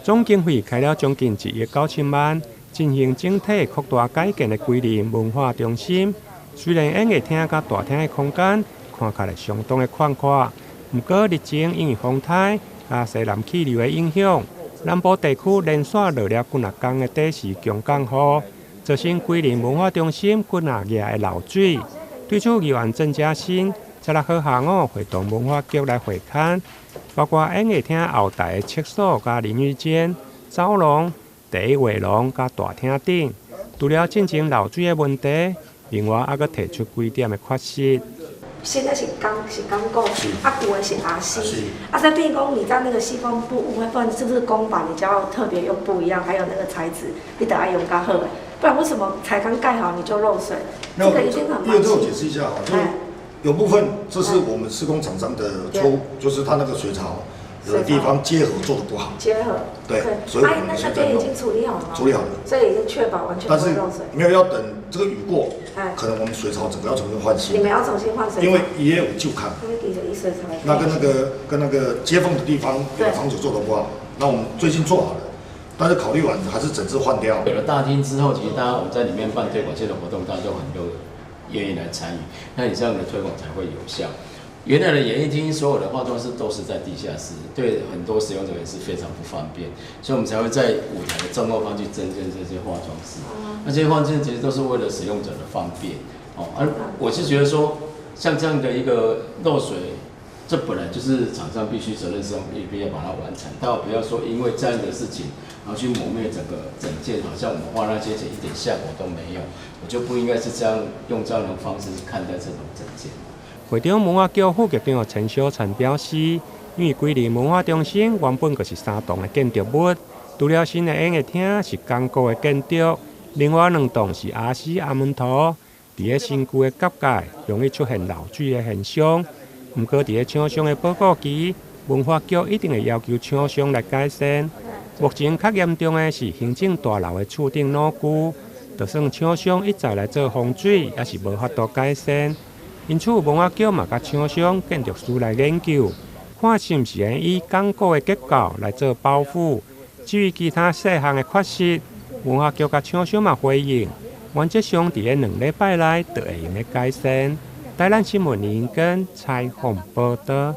总经费开了将近1亿9千万，进行整体扩大改建的桂林文化中心。虽然演艺厅甲大厅的空间看起来相当的宽阔，不过日前因为风台甲西南气流的影响，南部地区连续落了几啊天的底时强降雨，造成桂林文化中心几啊夜的漏水。对此，议员郑嘉欣在6号下午会同文化局来会勘，包括演艺厅后台的厕所甲淋浴间、走廊、第一画廊甲大厅等，除了进行漏水的问题，另外还阁提出几点的缺失。现在是钢构，古的是RC，在变工，你在那个西方部分是不是工法你就要特别又不一样？还有那个材质，你得要用较好，不然为什么才刚盖好你就漏水？这个一定很麻烦。因为这我解释一下哈，就是有部分这是我们施工厂商的错误，就是他那个水槽有的地方结合做的不好。结合。对，所以我们那边已经处理好了吗？处理好了，所以已经确保完全不会漏水。没有要等这个雨过，可能我们水槽整个要重新换新。你们要重新换水槽？因为也有旧看。因为底下一水槽。那跟那个接缝的地方有的房子做的不好，那我们最近做好了。但是考虑完还是整治换掉。有了大厅之后，其实大家我们在里面办推广性的活动，大家就很愿意来参与，那你这样的推广才会有效。原来的演艺厅所有的化妆室都是在地下室，对很多使用者也是非常不方便，所以我们才会在舞台的正后方去增建这些化妆室。那这些化妆室其实都是为了使用者的方便。而我是觉得说，像这样的一个漏水，这本来就是厂商必须责任上必须要把它完成，但不要说因为这样的事情，然后去抹灭整件，好像我们花那些钱一点效果都没有，我就不应该是这样用这样的方式去看待这种整件。会长文化局副局长陈小晨表示，因为桂林文化中心原本就是3栋的建筑物，除了新的演艺厅是钢构的建筑，另外2栋是RC阿门头，伫个新区的角界容易出现漏水的现象。不过，伫个厂商的报告期，文化局一定会要求厂商来改善。目前较严重的是行政大楼的厝顶老旧，就算厂商一再来做防水，也是无法度改善。因此，文化局嘛甲厂商、建筑师来研究，看是毋是能以钢构的结构来做包覆。至于其他细项的缺失，文化局甲厂商嘛回应，原则上伫个2礼拜内就会用来改善。台南新闻林根采访报道。